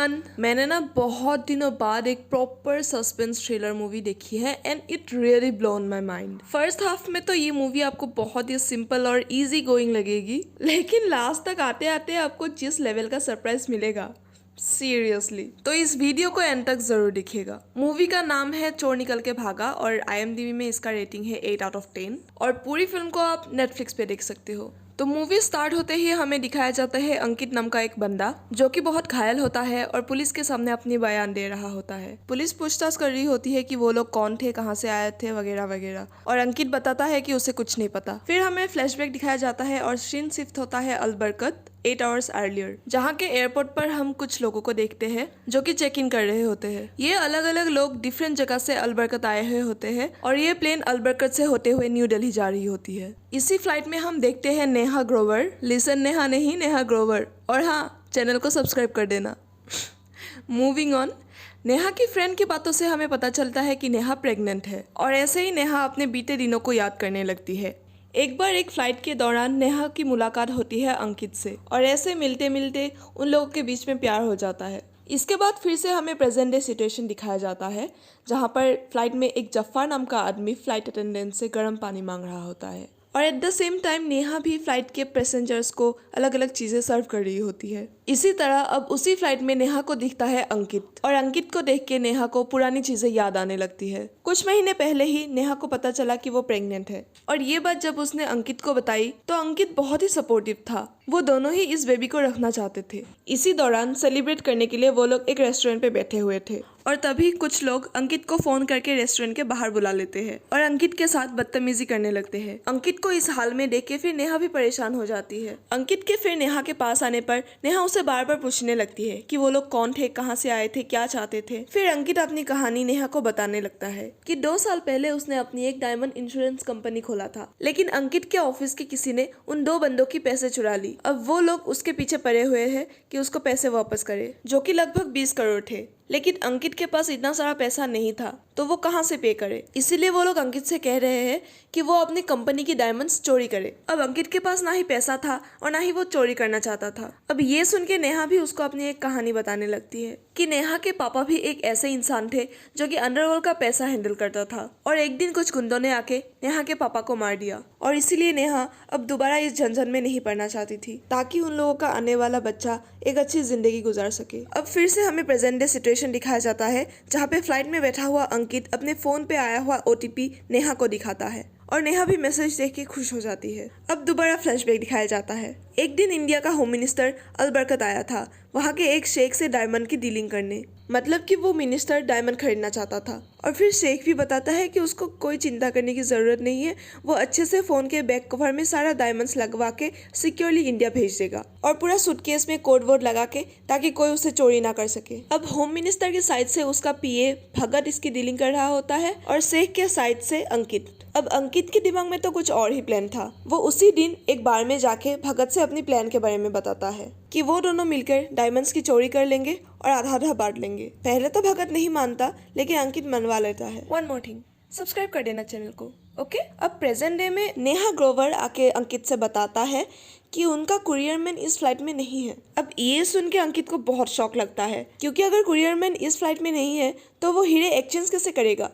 Everyone, मैंने ना बहुत दिनों बाद एक प्रॉपर सस्पेंस थ्रिलर मूवी देखी है and it really blown my mind. First half में तो ये मूवी आपको बहुत ही सिंपल और इजी गोइंग लगेगी, लेकिन लास्ट तक आते आते आपको जिस लेवल का सरप्राइज मिलेगा, सीरियसली, तो इस वीडियो को एंड तक जरूर दिखेगा। मूवी का नाम है चोर निकल के भागा और IMDb में इसका रेटिंग है 8/10 और पूरी फिल्म को आप नेटफ्लिक्स पे देख सकते हो। तो मूवी स्टार्ट होते ही हमें दिखाया जाता है अंकित नाम का एक बंदा जो कि बहुत घायल होता है और पुलिस के सामने अपनी बयान दे रहा होता है। पुलिस पूछताछ कर रही होती है कि वो लोग कौन थे, कहाँ से आए थे, वगैरह वगैरह, और अंकित बताता है कि उसे कुछ नहीं पता। फिर हमें फ्लैशबैक दिखाया जाता है और सीन शिफ्ट होता है अलबरकत 8 आवर्स अर्लियर, जहाँ के एयरपोर्ट पर हम कुछ लोगों को देखते हैं जो कि चेक इन कर रहे होते हैं। ये अलग अलग लोग डिफरेंट जगह से अलबरकत आए हुए होते हैं और ये प्लेन अलबरकत से होते हुए न्यू दिल्ली जा रही होती है। इसी फ्लाइट में हम देखते हैं नेहा ग्रोवर, लिसन नेहा नहीं, नेहा ग्रोवर, और हाँ, चैनल को सब्सक्राइब कर देना। मूविंग ऑन, नेहा की फ्रेंड की बातों से हमें पता चलता है कि नेहा प्रेग्नेंट है और ऐसे ही नेहा अपने बीते दिनों को याद करने लगती है। एक बार एक फ्लाइट के दौरान नेहा की मुलाकात होती है अंकित से और ऐसे मिलते मिलते उन लोगों के बीच में प्यार हो जाता है। इसके बाद फिर से हमें प्रेजेंट डे सिचुएशन दिखाया जाता है, जहाँ पर फ्लाइट में एक जफ्फार नाम का आदमी फ्लाइट अटेंडेंट से गर्म पानी मांग रहा होता है और at the same time Neha भी फ्लाइट के पैसेंजर्स को अलग अलग चीजें सर्व कर रही होती है। इसी तरह अब उसी फ्लाइट में नेहा को दिखता है अंकित और अंकित को देख के नेहा को पुरानी चीजें याद आने लगती है। कुछ महीने पहले ही नेहा को पता चला कि वो प्रेग्नेंट है और ये बात जब उसने अंकित को बताई तो अंकित बहुत ही सपोर्टिव था। वो दोनों ही इस बेबी को रखना चाहते थे। इसी दौरान सेलिब्रेट करने के लिए वो लोग एक रेस्टोरेंट पे बैठे हुए थे और तभी कुछ लोग अंकित को फोन करके रेस्टोरेंट के बाहर बुला लेते हैं और अंकित के साथ बदतमीजी करने लगते हैं। अंकित को इस हाल में देख के फिर नेहा भी परेशान हो जाती है। अंकित के फिर नेहा के पास आने पर नेहा उसे बार बार पूछने लगती है कि वो लोग कौन थे, कहाँ से आए थे, क्या चाहते थे। फिर अंकित अपनी कहानी नेहा को बताने लगता है कि 2 साल पहले उसने अपनी एक डायमंड इंश्योरेंस कंपनी खोला था, लेकिन अंकित के ऑफिस के किसी ने उन 2 बंदों की पैसे चुरा ली। अब वो लोग उसके पीछे पड़े हुए हैं कि उसको पैसे वापस करे, जो कि लगभग 20 करोड़ थे। लेकिन अंकित के पास इतना सारा पैसा नहीं था तो वो कहाँ से पे करे। इसीलिए वो लोग अंकित से कह रहे हैं कि वो अपनी कंपनी की डायमंड्स चोरी करे। अब अंकित के पास ना ही पैसा था और ना ही वो चोरी करना चाहता था। अब ये सुन के नेहा भी उसको अपनी एक कहानी बताने लगती है कि नेहा के पापा भी एक ऐसे इंसान थे जो कि अंडरवर्ल्ड का पैसा हैंडल करता था और एक दिन कुछ गुंडों ने आके नेहा के पापा को मार दिया और इसीलिए नेहा अब दोबारा इस झंझट में नहीं पड़ना चाहती थी ताकि उन लोगों का आने वाला बच्चा एक अच्छी जिंदगी गुजार सके। अब फिर से हमें प्रेजेंट डे सिचुएशन दिखाया जाता है, जहाँ पे फ्लाइट में बैठा हुआ अंकित अपने फोन पे आया हुआ OTP नेहा को दिखाता है और नेहा भी मैसेज देख के खुश हो जाती है। अब दोबारा फ्लैशबैक दिखाया जाता है। एक दिन इंडिया का होम मिनिस्टर अलबरकत आया था वहाँ के एक शेख से डायमंड की डीलिंग करने, मतलब कि वो मिनिस्टर डायमंड खरीदना चाहता था और फिर शेख भी बताता है कि उसको कोई चिंता करने की जरूरत नहीं है, वो अच्छे से फोन के बैक कवर में सारा डायमंड्स लगवा के सिक्योरली इंडिया भेज देगा और पूरा सूटकेस में कोड वोड लगा के ताकि कोई उसे चोरी ना कर सके। अब होम मिनिस्टर के साइड से उसका PA भगत इसकी डीलिंग कर रहा होता है और शेख के साइड से अंकित। अब अंकित के दिमाग में तो कुछ और ही प्लान था। वो उसी दिन एक बार में जाके भगत से अपनी प्लान के बारे में बताता है कि वो दोनों मिलकर डायमंड्स की चोरी कर लेंगे और आधा आधा बांट लेंगे। पहले तो भगत नहीं मानता लेकिन अंकित मनवा लेता है। वन मोर थिंग, सब्सक्राइब कर देना चैनल को, ओके? अब प्रेजेंट डे में नेहा ग्रोवर आके अंकित से बताता है कि उनका कुरियरमैन इस फ्लाइट में नहीं है। अब ये सुन के अंकित को बहुत शौक लगता है, क्योंकि अगर कुरियरमैन इस फ्लाइट में नहीं है तो वो हीरे एक्सचेंज कैसे करेगा।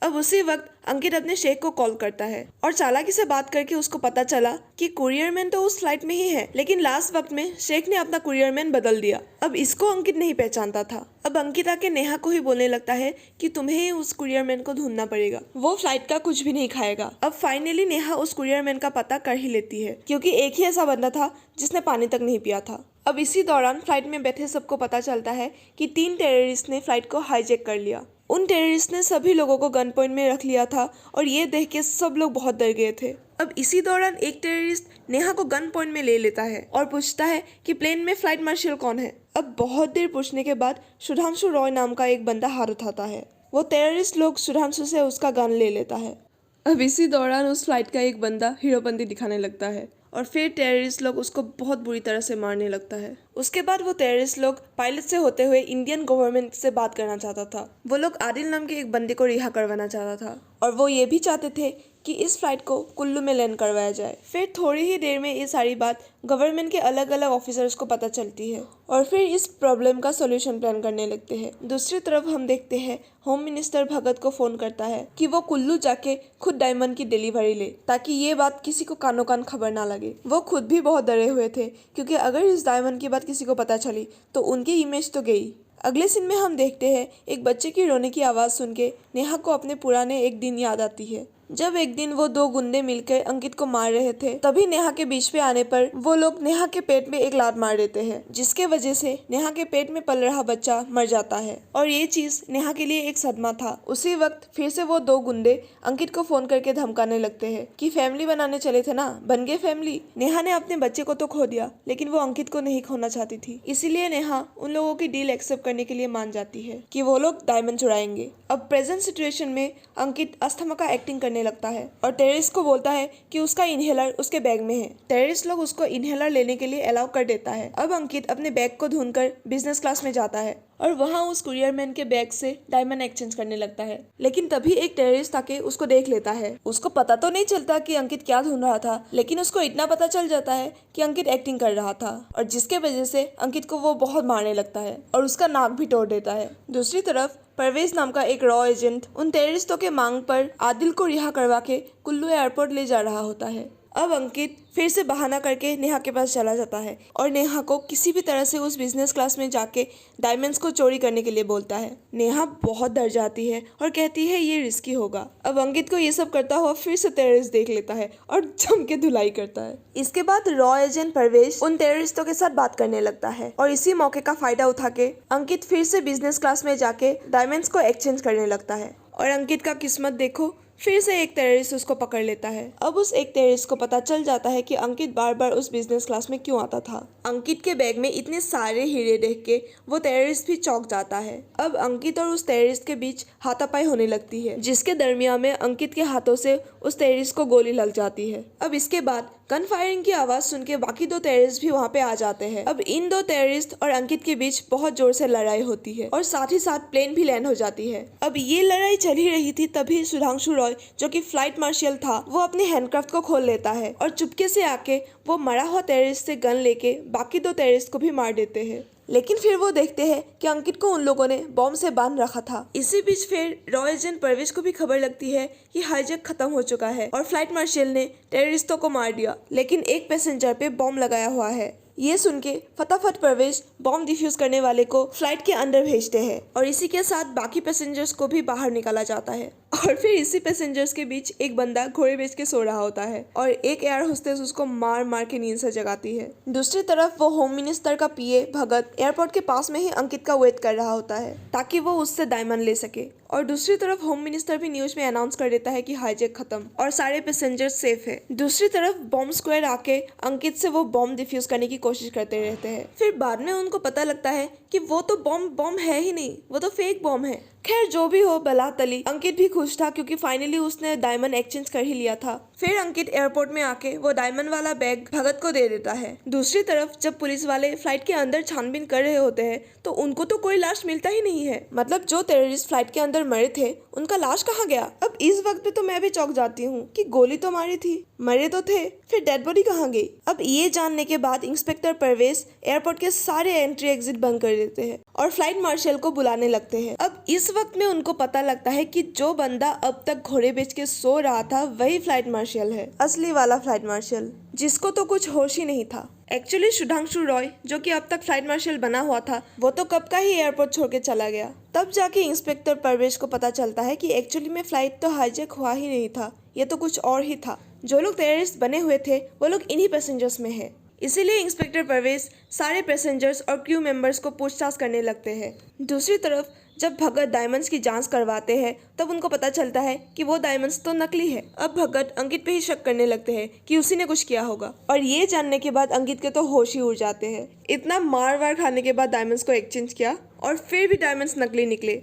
अब उसी वक्त अंकित अपने शेख को कॉल करता है और चालाकी से बात करके उसको पता चला कि कुरियरमैन तो उस फ्लाइट में ही है, लेकिन लास्ट वक्त में शेख ने अपना कुरियरमैन बदल दिया। अब इसको अंकित नहीं पहचानता था। अब अंकित आके नेहा को ही बोलने लगता है कि तुम्हें ही उस कुरियरमैन को ढूंढना पड़ेगा, वो फ्लाइट का कुछ भी नहीं खाएगा। अब फाइनली नेहा उस कुरियरमैन का पता कर ही लेती है, क्योंकि एक ही ऐसा बंदा था जिसने पानी तक नहीं पिया था। अब इसी दौरान फ्लाइट में बैठे सबको पता चलता है कि 3 टेररिस्ट ने फ्लाइट को हाईजैक कर लिया। उन टेररिस्ट ने सभी लोगों को गन पॉइंट में रख लिया था और ये देख के सब लोग बहुत डर गए थे। अब इसी दौरान एक टेररिस्ट नेहा को गन पॉइंट में ले लेता है और पूछता है कि प्लेन में फ्लाइट मार्शल कौन है। अब बहुत देर पूछने के बाद सुधांशु रॉय नाम का एक बंदा हाथ उठाता है। वो टेररिस्ट लोग सुधांशु से उसका गन ले लेता है। अब इसी दौरान उस फ्लाइट का एक बंदा हीरोपंती दिखाने लगता है और फिर टेररिस्ट लोग उसको बहुत बुरी तरह से मारने लगता है। उसके बाद वो टेररिस्ट लोग पायलट से होते हुए इंडियन गवर्नमेंट से बात करना चाहता था। वो लोग आदिल नाम के एक बंदे को रिहा करवाना चाहता था और वो ये भी चाहते थे कि इस फ्लाइट को कुल्लू में लैंड करवाया जाए। फिर थोड़ी ही देर में ये सारी बात गवर्नमेंट के अलग अलग ऑफिसर्स को पता चलती है और फिर इस प्रॉब्लम का सॉल्यूशन प्लान करने लगते हैं। दूसरी तरफ हम देखते हैं होम मिनिस्टर भगत को फोन करता है कि वो कुल्लू जाके खुद डायमंड की डिलीवरी ले, ताकि ये बात किसी को कानो कान खबर ना लगे। वो खुद भी बहुत डरे हुए थे क्योंकि अगर इस डायमंड की बात किसी को पता चली तो उनकी इमेज तो गई। अगले सीन में हम देखते हैं एक बच्चे की रोने की आवाज़ सुन के नेहा को अपने पुराने एक दिन याद आती है, जब एक दिन वो दो गुंडे मिलकर अंकित को मार रहे थे। तभी नेहा के बीच पे आने पर वो लोग नेहा के पेट में एक लात मार देते हैं, जिसके वजह से नेहा के पेट में पल रहा बच्चा मर जाता है और ये चीज नेहा के लिए एक सदमा था। उसी वक्त फिर से वो दो गुंडे अंकित को फोन करके धमकाने लगते हैं कि फैमिली बनाने चले थे ना, बन गए फैमिली। नेहा ने अपने बच्चे को तो खो दिया लेकिन वो अंकित को नहीं खोना चाहती थी, इसीलिए नेहा उन लोगों की डील एक्सेप्ट करने के लिए मान जाती है कि वो लोग डायमंड चुराएंगे। अब प्रेजेंट सिचुएशन में अंकित अस्थमा का एक्टिंग करने लगता है और टेररिस्ट को बोलता है कि उसका इनहेलर उसके बैग में है। टेररिस्ट लोग उसको इनहेलर लेने के लिए अलाउ कर देता है। अब अंकित अपने बैग को ढूंढकर बिजनेस क्लास में जाता है और वहाँ उस कुरियर मैन के बैग से डायमंड एक्सचेंज करने लगता है। लेकिन तभी एक टेररिस्ट आके उसको देख लेता है। उसको पता तो नहीं चलता कि अंकित क्या ढूंढ रहा था, लेकिन उसको इतना पता चल जाता है कि अंकित एक्टिंग कर रहा था और जिसके वजह से अंकित को वो बहुत मारने लगता है और उसका नाक भी तोड़ देता है। दूसरी तरफ परवेज नाम का एक रॉ एजेंट उन टेररिस्टों के मांग पर आदिल को रिहा करवा के कुल्लू एयरपोर्ट ले जा रहा होता है। अब अंकित फिर से बहाना करके नेहा के पास चला जाता है और नेहा को किसी भी तरह से उस बिजनेस क्लास में जाके डायमंड्स को चोरी करने के लिए बोलता है। नेहा बहुत डर जाती है और कहती है ये रिस्की होगा। अब अंकित को ये सब करता हुआ फिर से टेररिस्ट देख लेता है और जम के धुलाई करता है। इसके बाद रॉ एजेंट परवेज उन टेररिस्टों के साथ बात करने लगता है और इसी मौके का फायदा उठा के अंकित फिर से बिजनेस क्लास में जाके डायमंड्स को एक्सचेंज करने लगता है और अंकित का किस्मत देखो, फिर से एक टेररिस्ट उसको पकड़ लेता है। अब उस एक टेररिस्ट को पता चल जाता है कि अंकित बार बार उस बिजनेस क्लास में क्यों आता था। अंकित के बैग में इतने सारे हीरे देख के वो टेररिस्ट भी चौंक जाता है। अब अंकित और उस टेररिस्ट के बीच हाथापाई होने लगती है, जिसके दरमियान में अंकित के हाथों से उस टेररिस्ट को गोली लग जाती है। अब इसके बाद गन फायरिंग की आवाज सुन के बाकी दो टेररिस्ट भी वहाँ पे आ जाते हैं। अब इन दो टेररिस्ट और अंकित के बीच बहुत जोर से लड़ाई होती है और साथ ही साथ प्लेन भी लैंड हो जाती है। अब ये लड़ाई चल ही रही थी, तभी सुधांशु रॉय जो कि फ्लाइट मार्शल था वो अपने हैंडक्राफ्ट को खोल लेता है और चुपके से आके वो मरा हुआ टेररिस्ट से गन लेके बाकी दो टेररिस्ट को भी मार देते हैं। लेकिन फिर वो देखते हैं कि अंकित को उन लोगों ने बॉम्ब से बांध रखा था। इसी बीच फिर रॉ एजेंट परवेज को भी खबर लगती है कि हाईजैक खत्म हो चुका है और फ्लाइट मार्शल ने टेररिस्टों को मार दिया, लेकिन एक पैसेंजर पे बॉम्ब लगाया हुआ है। ये सुन के फटाफट परवेज बॉम्ब डिफ्यूज करने वाले को फ्लाइट के अंदर भेजते हैं और इसी के साथ बाकी पैसेंजर्स को भी बाहर निकाला जाता है। और फिर इसी पैसेंजर्स के बीच एक बंदा घोड़े बेच के सो रहा होता है और एक एयर होस्टेस उसको मार मार के नींद से जगाती है। दूसरी तरफ वो होम मिनिस्टर का पीए भगत एयरपोर्ट के पास में ही अंकित का वेट कर रहा होता है ताकि वो उससे डायमंड ले सके। और दूसरी तरफ होम मिनिस्टर भी न्यूज में अनाउंस कर देता है कि हाईजैक खत्म और सारे पैसेंजर सेफ है। दूसरी तरफ बॉम्ब स्क्वाड आके अंकित से वो बॉम्ब डिफ्यूज करने की कोशिश करते रहते हैं। फिर बाद में उनको पता लगता है कि वो तो बॉम्ब है ही नहीं, वो तो फेक बॉम्ब है। खैर जो भी हो बला तली, अंकित भी खुश था क्योंकि फाइनली उसने डायमंड एक्सचेंज कर ही लिया था। फिर अंकित एयरपोर्ट में आके वो डायमंड वाला बैग भगत को दे देता है। दूसरी तरफ जब पुलिस वाले फ्लाइट के अंदर छानबीन कर रहे होते हैं तो उनको तो कोई लाश मिलता ही नहीं है। मतलब जो टेररिस्ट फ्लाइट के अंदर मरे थे उनका लाश कहाँ गया। अब इस वक्त पे तो मैं भी चौंक जाती हूँ कि गोली तो मारी थी, मरे तो थे, फिर डेड बॉडी कहाँ गई। अब ये जानने के बाद इंस्पेक्टर परवेज एयरपोर्ट के सारे एंट्री एग्जिट बंद कर देते हैं और फ्लाइट मार्शल को बुलाने लगते हैं। अब इस वक्त में उनको पता लगता है कि जो बंदा अब तक घोड़े बेच के सो रहा था वही फ्लाइट मार्शल है, असली वाला फ्लाइट मार्शल, जिसको तो कुछ होश ही नहीं था। एक्चुअली सुधांशु रॉय जो कि अब तक फ्लाइट मार्शल बना हुआ था वो तो कब का ही एयरपोर्ट छोड़ के चला गया। तब जाके इंस्पेक्टर परवेज को पता चलता है कि एक्चुअली में फ्लाइट तो हाईजैक हुआ ही नहीं था, ये तो कुछ और ही था। जो लोग टेररिस्ट बने हुए थे वो लोग इन्हीं पैसेंजर्स में है। इसीलिए इंस्पेक्टर परवेज सारे पैसेंजर्स और क्रू मेंबर्स को पूछताछ करने लगते हैं। दूसरी तरफ जब भगत डायमंड्स की जांच करवाते हैं तब उनको पता चलता है कि वो डायमंड्स तो नकली है। अब भगत अंकित पे ही शक करने लगते हैं कि उसी ने कुछ किया होगा और ये जानने के बाद अंकित के तो होश ही उड़ जाते हैं। इतना मार वार खाने के बाद डायमंड्स को एक्सचेंज किया और फिर भी डायमंड्स नकली निकले।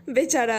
बेचारा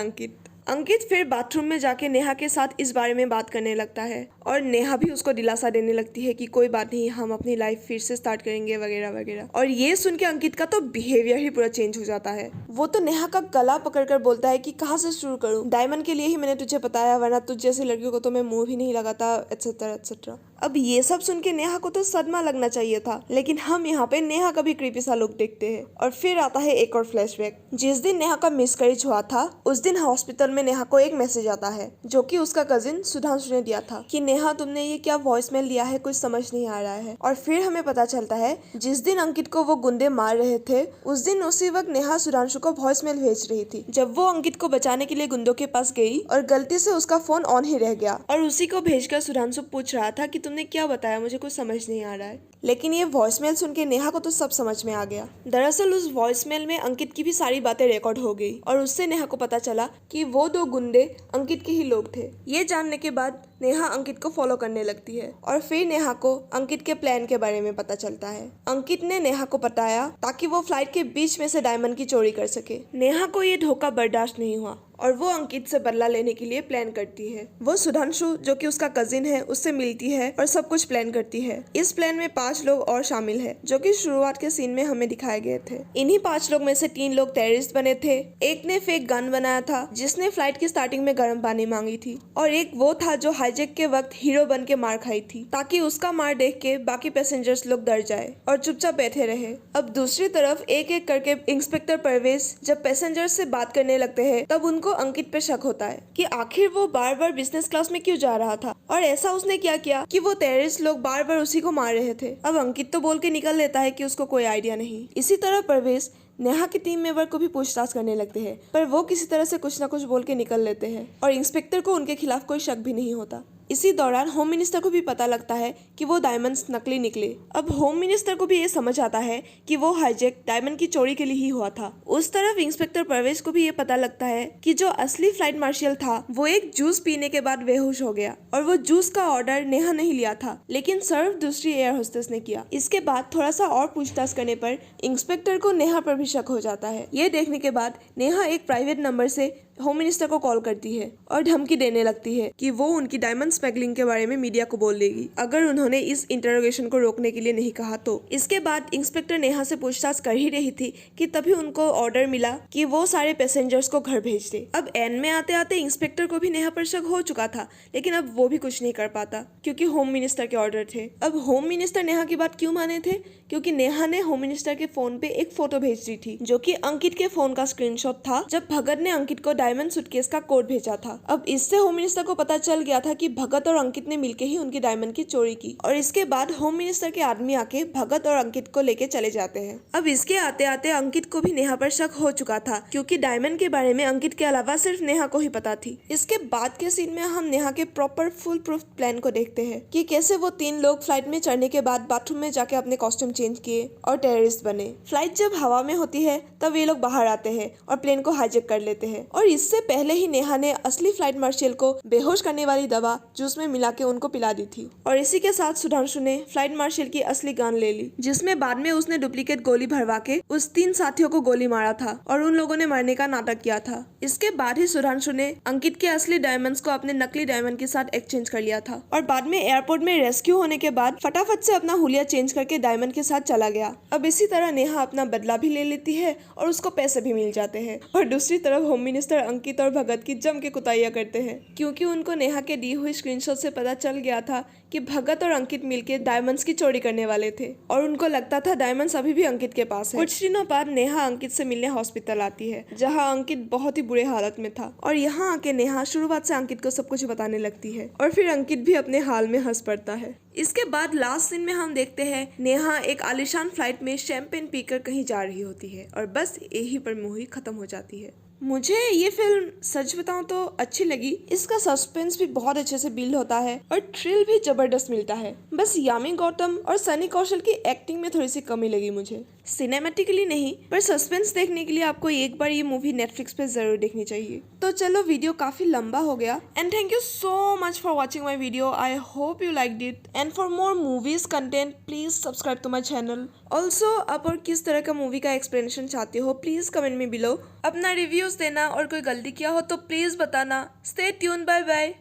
अंकित फिर बाथरूम में जाके नेहा के साथ इस बारे में बात करने लगता है और नेहा भी उसको दिलासा देने लगती है कि कोई बात नहीं, हम अपनी लाइफ फिर से स्टार्ट करेंगे वगैरह वगैरह। और ये सुन के अंकित का तो बिहेवियर ही पूरा चेंज हो जाता है। वो तो नेहा का गला पकड़कर बोलता है कि कहाँ से शुरू करूँ, डायमंड के लिए ही मैंने तुझे बताया, वरना तुझ जैसी लड़कियों को तो मैं मुंह भी नहीं लगाता, एटसेट्रा एटसेट्रा। अब ये सब सुन के नेहा को तो सदमा लगना चाहिए था, लेकिन हम यहाँ पे नेहा का भी क्रीपी सा लुक देखते हैं। और फिर आता है एक और फ्लैशबैक। जिस दिन नेहा का मिसकैरेज हुआ था उस दिन हॉस्पिटल में नेहा को एक मैसेज आता है जो कि उसका कजिन सुधांशु ने दिया था कि नेहा तुमने ये क्या वॉइसमेल दिया है, कुछ समझ नहीं आ रहा है। और फिर हमें पता चलता है जिस दिन अंकित को वो गुंडे मार रहे थे उस दिन उसी वक्त नेहा सुधांशु को वॉइसमेल भेज रही थी। जब वो अंकित को बचाने के लिए गुंडों के पास गई और गलती से उसका फोन ऑन ही रह गया और उसी को भेजकर सुधांशु पूछ रहा था कि तुमने क्या बताया, मुझे कुछ समझ नहीं आ रहा है। लेकिन ये वॉइसमेल सुन के नेहा को तो सब समझ में आ गया। दरअसल उस वॉइसमेल में अंकित की भी सारी बातें रिकॉर्ड हो गई और उससे नेहा को पता चला कि वो दो गुंडे अंकित के ही लोग थे। ये जानने के बाद नेहा अंकित को फॉलो करने लगती है और फिर नेहा को अंकित के प्लान के बारे में पता चलता है। अंकित ने नेहा को बताया ताकि वो फ्लाइट के बीच में से डायमंड की चोरी कर सके। नेहा को ये धोखा बर्दाश्त नहीं हुआ और वो अंकित से बदला लेने के लिए प्लान करती है। वो सुधांशु जो कि उसका कजिन है उससे मिलती है और सब कुछ प्लान करती है। इस प्लान में 5 लोग और शामिल है जो कि शुरुआत के सीन में हमें दिखाए गए थे। इन्हीं 5 लोग में से 3 लोग टेररिस्ट बने थे, एक ने फेक गन बनाया था जिसने फ्लाइट की स्टार्टिंग में गर्म पानी मांगी थी, और एक वो था जो हाईजैक के वक्त हीरो बन के मार खाई थी ताकि उसका मार देख के बाकी पैसेंजर्स लोग डर जाए और चुपचाप बैठे रहे। अब दूसरी तरफ एक एक करके इंस्पेक्टर परवेज जब पैसेंजर्स से बात करने लगते हैं तब उनको अंकित पे शक होता है कि आखिर वो बार बार बिजनेस क्लास में क्यों जा रहा था और ऐसा उसने क्या किया कि वो टेररिस्ट लोग बार बार उसी को मार रहे थे। अब अंकित तो बोल के निकल लेता है कि उसको कोई आइडिया नहीं। इसी तरह परवेज नेहा के टीम मेंबर को भी पूछताछ करने लगते हैं, पर वो किसी तरह से कुछ ना कुछ बोल के निकल लेते हैं और इंस्पेक्टर को उनके खिलाफ कोई शक भी नहीं होता। इसी दौरान होम मिनिस्टर को भी पता लगता है कि वो डायमंड्स नकली निकले। अब होम मिनिस्टर को भी ये समझ आता है कि वो हाईजैक डायमंड की चोरी के लिए ही हुआ था। उस तरफ इंस्पेक्टर परवेज को भी ये पता लगता है कि जो असली फ्लाइट मार्शल था वो एक जूस पीने के बाद बेहोश हो गया और वो जूस का ऑर्डर नेहा नहीं लिया था लेकिन सर्व दूसरी एयर होस्टेस ने किया। इसके बाद थोड़ा सा और पूछताछ करने पर इंस्पेक्टर को नेहा पर भी शक हो जाता है। ये देखने के बाद नेहा एक प्राइवेट नंबर से होम मिनिस्टर को कॉल करती है और धमकी देने लगती है कि वो उनकी डायमंड स्मगलिंग के बारे में मीडिया को बोल देगी अगर उन्होंने इस इंटरोगेशन को रोकने के लिए नहीं कहा तो। इसके बाद इंस्पेक्टर नेहा से पूछताछ कर ही रही थी कि तभी उनको ऑर्डर मिला कि वो सारे पैसेंजर्स को घर भेज दे। अब एंड में आते आते इंस्पेक्टर को भी नेहा पर शक हो चुका था लेकिन अब वो भी कुछ नहीं कर पाता क्योंकि होम मिनिस्टर के ऑर्डर थे। अब होम मिनिस्टर नेहा की बात क्यों माने थे? क्योंकि नेहा ने होम मिनिस्टर के फोन पे एक फोटो भेज दी थी जो कि अंकित के फोन का स्क्रीनशॉट था जब भगत ने अंकित को डायमंड सूटकेस का कोड भेजा था। अब इससे होम मिनिस्टर को पता चल गया था कि भगत और अंकित ने मिलकर ही उनकी डायमंड की चोरी की और इसके बाद होम मिनिस्टर के आदमी आके भगत और अंकित को लेके चले जाते हैं। अब इसके आते आते अंकित को भी नेहा पर शक हो चुका था क्योंकि डायमंड के बारे में अंकित के अलावा सिर्फ नेहा को ही पता थी। इसके बाद के सीन में हम नेहा के प्रॉपर फुल प्रूफ प्लान को देखते हैं कि कैसे वो 3 लोग फ्लाइट में चढ़ने के बाद बाथरूम में जाके अपने कॉस्ट्यूम चेंज किए और टेररिस्ट बने। फ्लाइट जब हवा में होती है तब ये लोग बाहर आते हैं और प्लेन को हाईजैक कर लेते हैं और इससे पहले ही नेहा ने असली फ्लाइट मार्शल को बेहोश करने वाली दवा जूस में मिला के उनको पिला दी थी और इसी के साथ सुधांशु ने फ्लाइट मार्शल की असली गन ले ली जिसमें बाद में उसने डुप्लीकेट गोली भरवा के उस 3 साथियों को गोली मारा था और उन लोगों ने मरने का नाटक किया था। इसके बाद ही सुधांशु ने अंकित के असली डायमंड्स को अपने नकली डायमंड के साथ एक्सचेंज कर लिया था और बाद में एयरपोर्ट में रेस्क्यू होने के बाद फटाफट से अपना हुलिया चेंज करके डायमंड के साथ चला गया। अब इसी तरह नेहा अपना बदला भी ले लेती है और उसको पैसे भी मिल जाते हैं और दूसरी तरफ होम मिनिस्टर अंकित और भगत की जम के कुताइयां करते हैं क्योंकि उनको नेहा के दी हुई स्क्रीनशॉट से पता चल गया था कि भगत और अंकित मिलके डायमंड्स की चोरी करने वाले थे और उनको लगता था डायमंड्स अभी भी अंकित के पास है। कुछ दिनों बाद नेहा अंकित से मिलने हॉस्पिटल आती है जहां अंकित बहुत ही बुरे हालत में था और यहाँ आके नेहा शुरुआत से अंकित को सब कुछ बताने लगती है और फिर अंकित भी अपने हाल में हंस पड़ता है। इसके बाद लास्ट सीन में हम देखते हैं नेहा एक आलिशान फ्लाइट में शैंपेन पीकर कहीं जा रही होती है और बस यही पर मूवी खत्म हो जाती है। मुझे ये फिल्म सच बताऊं तो अच्छी लगी। इसका सस्पेंस भी बहुत अच्छे से बिल्ड होता है और थ्रिल भी जबरदस्त मिलता है। बस यामी गौतम और सनी कौशल की एक्टिंग में थोड़ी सी कमी लगी मुझे। सिनेमेटिकली नहीं पर सस्पेंस देखने के लिए आपको एक बार ये मूवी नेटफ्लिक्स पे जरूर देखनी चाहिए। तो चलो वीडियो काफी लंबा हो गया and thank you so much for watching my video. I hope you liked it and for more movies content please subscribe to my channel. Also आप और किस तरह का मूवी का एक्सप्लेनेशन चाहते हो प्लीज कमेंट में बिलो। अपना रिव्यूज देना और कोई गलती किया हो तो प्लीज बताना। Stay tune, bye bye.